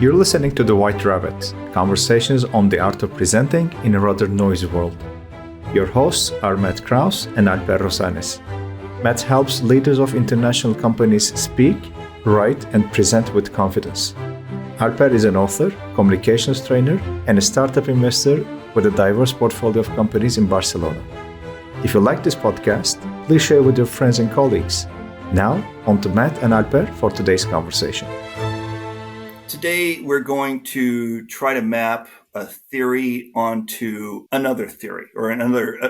You're listening to The White Rabbit, conversations on the art of presenting in a rather noisy world. Your hosts are Matt Krause and Alper Rozanes. Matt helps leaders of international companies speak, write, and present with confidence. Alper is an author, communications trainer, and a startup investor with a diverse portfolio of companies in Barcelona. If you like this podcast, please share with your friends and colleagues. Now, on to Matt and Alper for today's conversation. Today, we're going to try to map a theory onto another theory, or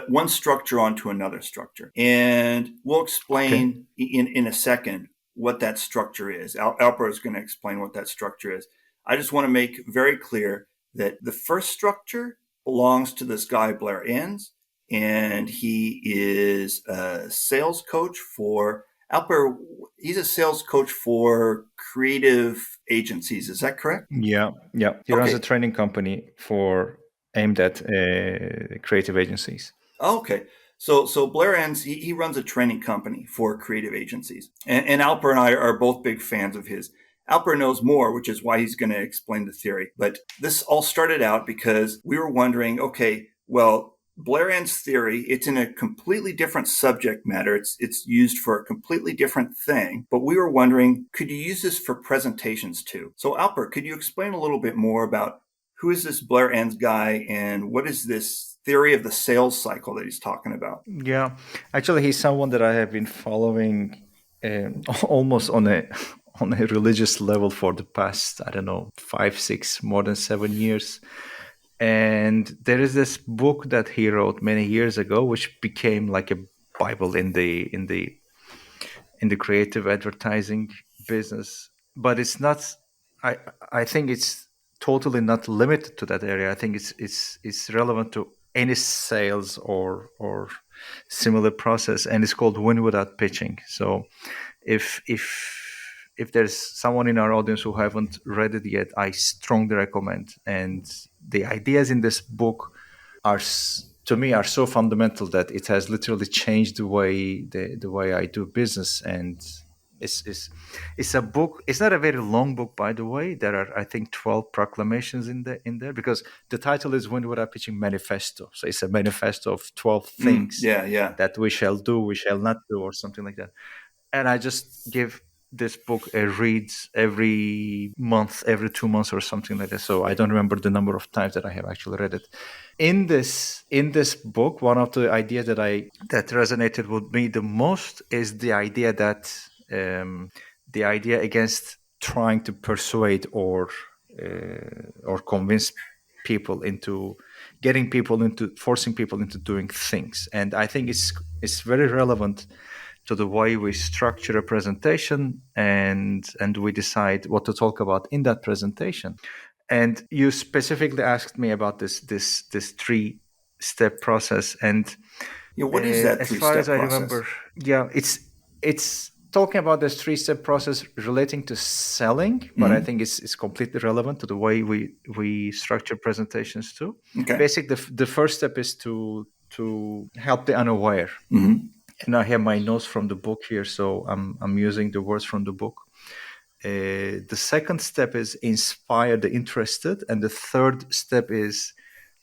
one structure onto another structure. And we'll explain in a second what that structure is. Alper is going to explain what that structure is. I just want to make very clear that the first structure belongs to this guy, Blair Enns, and he is a sales coach for Alper. He's a sales coach for creative agencies. Is that correct? Yeah. He runs a training company aimed at creative agencies. Okay. So Blair Enns, he runs a training company for creative agencies. And Alper and I are both big fans of his. Alper knows more, which is why he's going to explain the theory. But this all started out because we were wondering, Blair Enns' theory, it's in a completely different subject matter. It's used for a completely different thing. But we were wondering, could you use this for presentations too? So Alper, could you explain a little bit more about who is this Blair Enns guy and what is this theory of the sales cycle that he's talking about? Yeah, actually, he's someone that I have been following almost on a religious level for the past, 5, 6, more than 7 years. And there is this book that he wrote many years ago, which became like a Bible in the creative advertising business. But it's not. I think it's totally not limited to that area. I think it's relevant to any sales or similar process, and it's called Win Without Pitching. So if there's someone in our audience who haven't read it yet, I strongly recommend. And the ideas in this book are so fundamental that it has literally changed the way I do business. And it's a book. It's not a very long book, by the way. There are, I think, 12 proclamations in there because the title is Win Without Pitching Manifesto. So it's a manifesto of 12 things that we shall do, we shall not do, or something like that. And I just give this book a read every month, every 2 months or something like that. So I don't remember the number of times that I have actually read it. In this book, one of the ideas that resonated with me the most is the idea that the idea against trying to persuade or convince people into forcing people into doing things. And I think it's very relevant to the way we structure a presentation and we decide what to talk about in that presentation. And you specifically asked me about this 3-step process. And what is that 3-step process? As far as I remember, it's talking about this 3-step process relating to selling, but I think it's completely relevant to the way we structure presentations too. Okay. Basically, the first step is to help the unaware. And I have my notes from the book here, so I'm using the words from the book. The second step is inspire the interested, and the third step is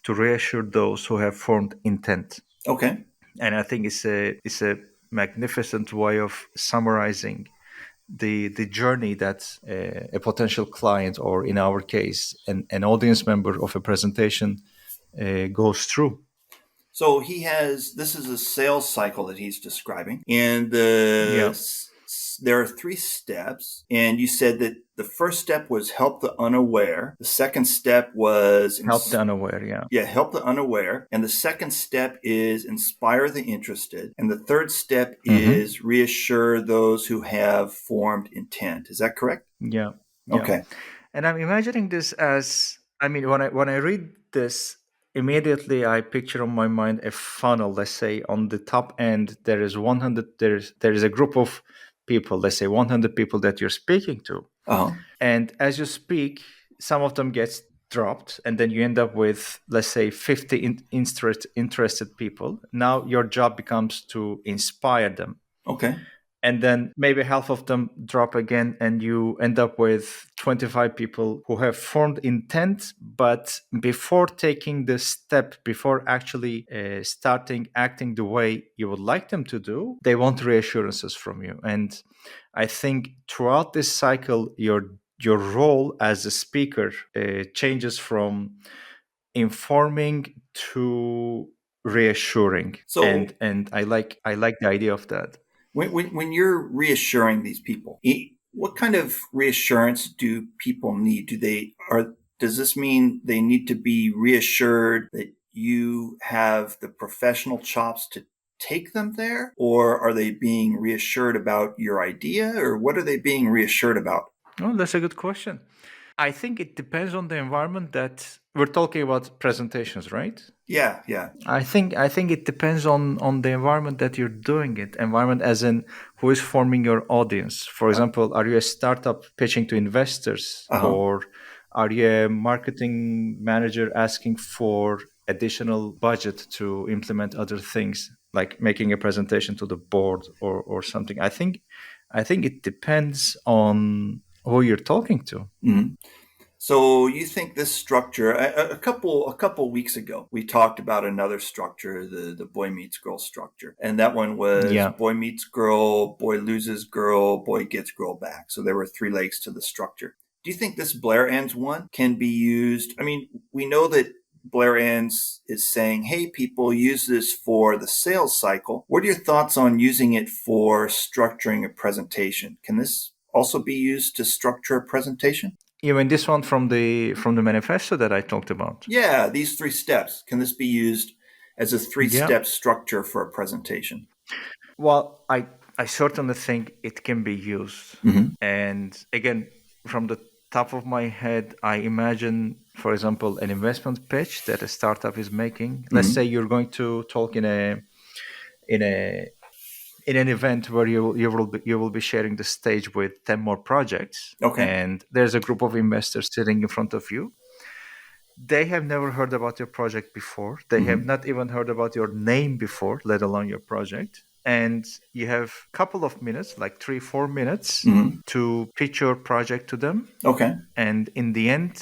to reassure those who have formed intent. Okay. And I think it's a magnificent way of summarizing the journey that a potential client, or in our case, an audience member of a presentation goes through. So this is a sales cycle that he's describing, and there are 3 steps. And you said that the first step was help the unaware. The second step was help the unaware. Help the unaware. And the second step is inspire the interested. And the third step is reassure those who have formed intent. Is that correct? Yeah. Okay. And I'm imagining this as, when I read this, immediately I picture on my mind a funnel. Let's say on the top end there is 100. There is a group of people. Let's say 100 people that you're speaking to, and as you speak, some of them gets dropped, and then you end up with, let's say, 50 interested people. Now your job becomes to inspire them. Okay. and then maybe half of them drop again, and you end up with 25 people who have formed intent, but before taking the step, before actually starting acting the way you would like them to do, they want reassurances from you. And I think throughout this cycle, your role as a speaker changes from informing to reassuring. So And I like the idea of that. when you're reassuring these people, what kind of reassurance do people need? Does this mean they need to be reassured that you have the professional chops to take them there? Or are they being reassured about your idea? Or what are they being reassured about? Oh, that's a good question. I think it depends on the environment that we're talking about presentations, right? Yeah, yeah. I think it depends on the environment that you're doing it. Environment as in who is forming your audience. For example, are you a startup pitching to investors, Uh-huh. or are you a marketing manager asking for additional budget to implement other things, like making a presentation to the board or something? I think it depends on who you're talking to. Mhm. So you think this structure? A couple weeks ago, we talked about another structure, the boy meets girl structure, and that one was Yeah. boy meets girl, boy loses girl, boy gets girl back. So there were three legs to the structure. Do you think this Blair Enns one can be used? I mean, we know that Blair Enns is saying, "Hey, people, use this for the sales cycle." What are your thoughts on using it for structuring a presentation? Can this also be used to structure a presentation? You mean this one from the manifesto that I talked about? Yeah, these three steps. Can this be used as a Yeah. three-step structure for a presentation? Well, I certainly think it can be used. Mm-hmm. And again, from the top of my head, I imagine, for example, an investment pitch that a startup is making. Let's Mm-hmm. say you're going to talk in a in an event where you will be sharing the stage with 10 more projects, Okay. and there's a group of investors sitting in front of you. They have never heard about your project before. They have Mm-hmm. not even heard about your name before, let alone your project. And you have a couple of minutes, like 3-4 minutes, Mm-hmm. to pitch your project to them. Okay. And in the end,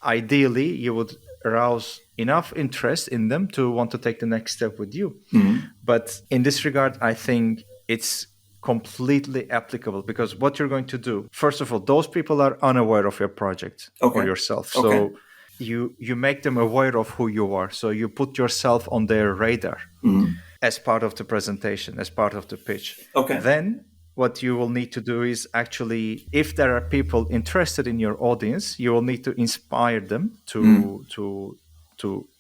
ideally, you would arouse enough interest in them to want to take the next step with you. Mm-hmm. But in this regard, I think it's completely applicable, because what you're going to do, first of all, those people are unaware of your project or Okay. yourself. Okay. So you make them aware of who you are. So you put yourself on their radar Mm-hmm. as part of the presentation, as part of the pitch. Okay. Then what you will need to do is actually, if there are people interested in your audience, you will need to inspire them Mm-hmm.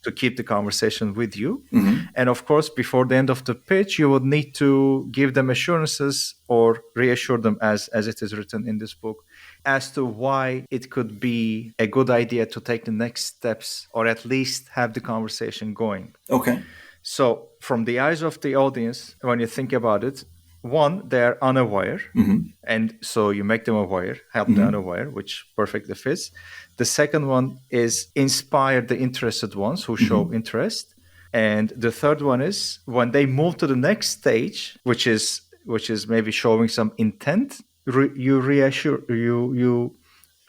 to keep the conversation with you. Mm-hmm. And of course, before the end of the pitch, you would need to give them assurances or reassure them, as it is written in this book, as to why it could be a good idea to take the next steps, or at least have the conversation going. Okay. So, from the eyes of the audience, when you think about it, one, they're unaware. Mm-hmm. And so you make them aware, help them Mm-hmm. unaware, which perfectly fits. The second one is inspire the interested ones who show Mm-hmm. interest. And the third one is when they move to the next stage, which is maybe showing some intent, you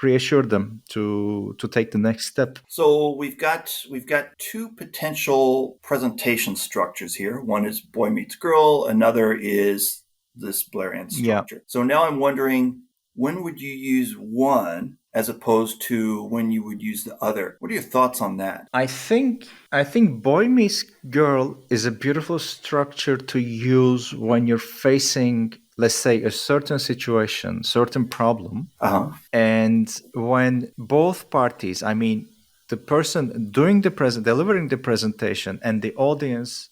reassure them to take the next step. So we've got two potential presentation structures here. One is boy meets girl. Another is this Blair Enns Yeah. structure. So now I'm wondering, when would you use one as opposed to when you would use the other? What are your thoughts on that? I think boy meets girl is a beautiful structure to use when you're facing, let's say, a certain situation, certain problem, Uh-huh. and when both parties, I mean, the person doing delivering the presentation and the audience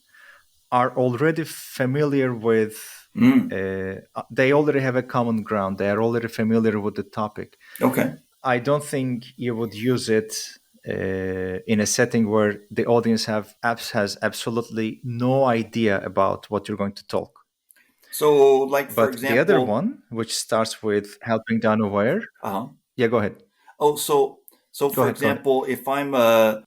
are already familiar with. Mm. They already have a common ground. They are already familiar with the topic. Okay. I don't think you would use it in a setting where the audience has absolutely no idea about what you're going to talk. So, like for But the other example, one, which starts with helping the unaware, uh-huh. yeah, go ahead. Oh, so Go for ahead. Go ahead. example, if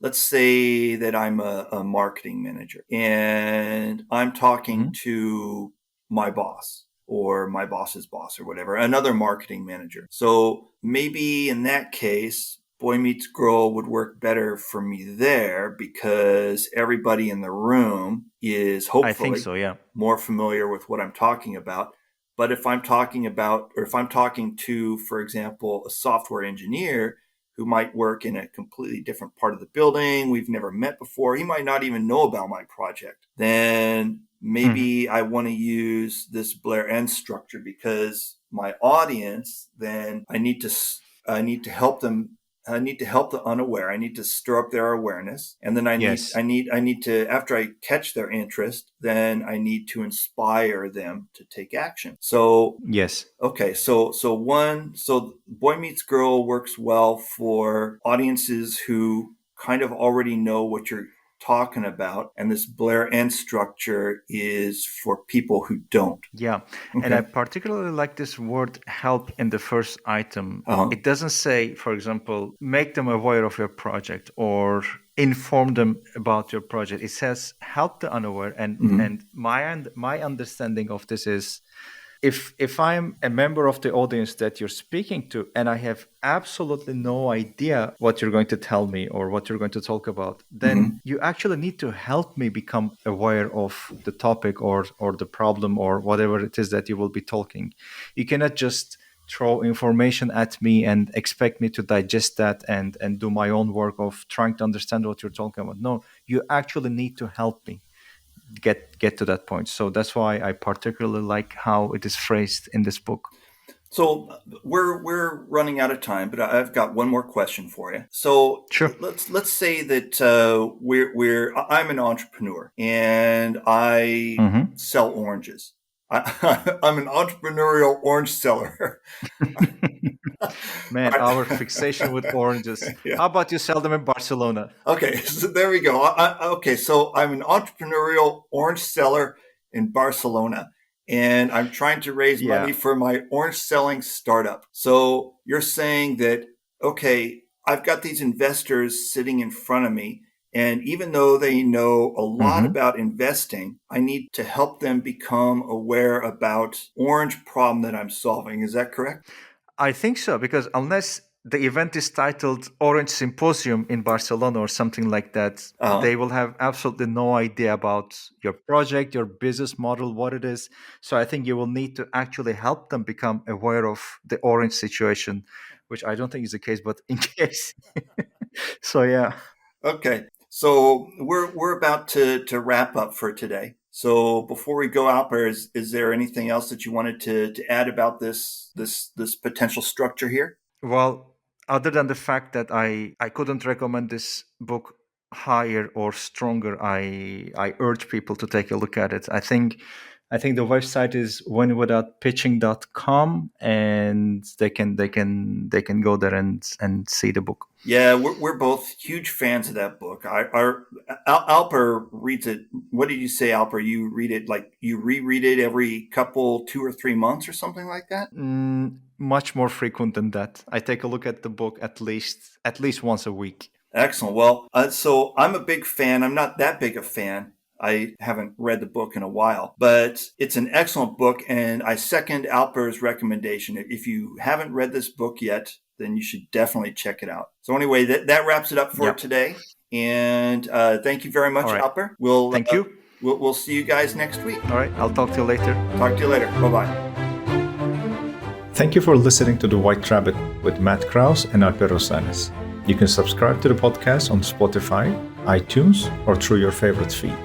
let's say that I'm a marketing manager and I'm talking Mhm. to my boss, or my boss's boss or whatever, another marketing manager. So maybe in that case, Boy Meets Girl would work better for me there because everybody in the room is I think hopefully so, yeah. more familiar with what I'm talking about. But if I'm talking about, or if I'm talking to, for example, a software engineer who might work in a completely different part of the building, we've never met before, he might not even know about my project, then maybe I want to use this Blair Enns structure because my audience, then I need to help them. I need to help the unaware. I need to stir up their awareness, and then I Yes. need to, after I catch their interest, then I need to inspire them to take action. So Yes. okay, so Boy Meets Girl works well for audiences who kind of already know what you're talking about, and this Blair Enns structure is for people who don't. Yeah. And I Okay. particularly like this word help in the first item. Uh-huh. It doesn't say, for example, make them aware of your project or inform them about your project. It says help the unaware. And my understanding of this is if I'm a member of the audience that you're speaking to and I have absolutely no idea what you're going to tell me or what you're going to talk about, then you actually need to help me become aware of the topic or the problem or whatever it is that you will be talking. You cannot just throw information at me and expect me to digest that and do my own work of trying to understand what you're talking about. No, you actually need to help me get to that point. So that's why I particularly like how it is phrased in this book. So we're running out of time, but I've got one more question for you. So Sure. let's say that I'm an entrepreneur and I sell oranges. I'm an entrepreneurial orange seller. Man, our fixation with oranges. Yeah. How about you sell them in Barcelona? Okay, so there we go. Okay, so I'm an entrepreneurial orange seller in Barcelona, and I'm trying to raise Yeah. money for my orange selling startup. So you're saying that, okay, I've got these investors sitting in front of me, and even though they know a lot about investing, I need to help them become aware about orange problem that I'm solving. Is that correct? I think so, because unless the event is titled Orange Symposium in Barcelona or something like that, they will have absolutely no idea about your project, your business model, what it is. So I think you will need to actually help them become aware of the orange situation, which I don't think is the case, but in case. So yeah. Okay, so we're about to wrap up for today. So before we go, Alper, is there anything else that you wanted to add about this potential structure here? Well, other than the fact that I couldn't recommend this book higher or stronger, I urge people to take a look at it. I think the website is winwithoutpitching.com, and they can go there and see the book. Yeah, we're both huge fans of that book. Alper reads it. What did you say, Alper? You read it like you reread it every couple 2 or 3 months or something like that? Much more frequent than that. I take a look at the book at least once a week. Excellent. Well, so I'm a big fan. I'm not that big a fan. I haven't read the book in a while, but it's an excellent book, and I second Alper's recommendation. If you haven't read this book yet, then you should definitely check it out. So anyway, that wraps it up for today, and thank you very much, All right. Alper. Thank you. We'll see you guys next week. All right, I'll talk to you later. Talk to you later. Bye-bye. Thank you for listening to The White Rabbit with Matt Krause and Alper Rozanes. You can subscribe to the podcast on Spotify, iTunes, or through your favorite feed.